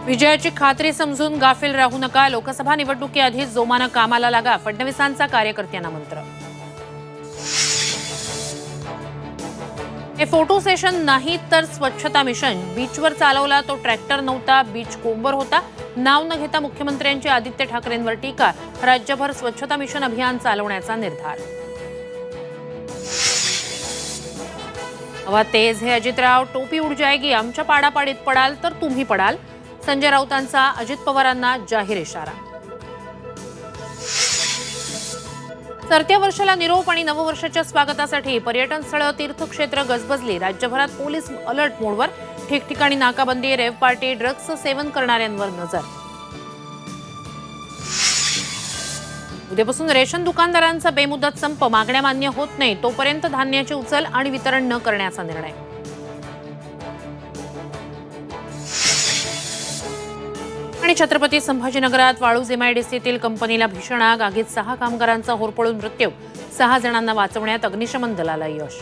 विजयाची खात्री समजून गाफील राहू नका. लोकसभा निवडणुकीआधी जोमानं कामाला लागा. फडणवीसांचा कार्यकर्त्यांना मंत्र. हे फोटो सेशन नाही तर स्वच्छता मिशन. बीचवर चालवला तो ट्रॅक्टर नव्हता, बीच कोंबर होता. नाव न घेता मुख्यमंत्र्यांची आदित्य ठाकरेंवर टीका. राज्यभर स्वच्छता मिशन अभियान चालवण्याचा निर्धार. हवा तेज हे अजितराव. टोपी उड जाएगी. आमच्या पाडापाडीत पडाल तर तुम्ही पडाल. संजय राऊतांचा अजित पवारांना जाहीर इशारा. सरत्या वर्षाला निरोप आणि नववर्षाच्या स्वागतासाठी पर्यटन स्थळं, तीर्थक्षेत्र गजबजली. राज्यभरात पोलीस अलर्ट मोडवर. ठिकठिकाणी नाकाबंदी. रेव्ह पार्टी, ड्रग्जचं सेवन करणाऱ्यांवर नजर. उद्यापासून रेशन दुकानदारांचा बेमुदत संप. मागण्या मान्य होत नाही तोपर्यंत धान्याची उचल आणि वितरण न करण्याचा निर्णय. आणि छत्रपती संभाजीनगरात वाळूज एमआयडीसीतील कंपनीला भीषण आग. आगीत 6 कामगारांचा होरपळून मृत्यू. 6 जणांना वाचवण्यात अग्निशमन दलाला यश.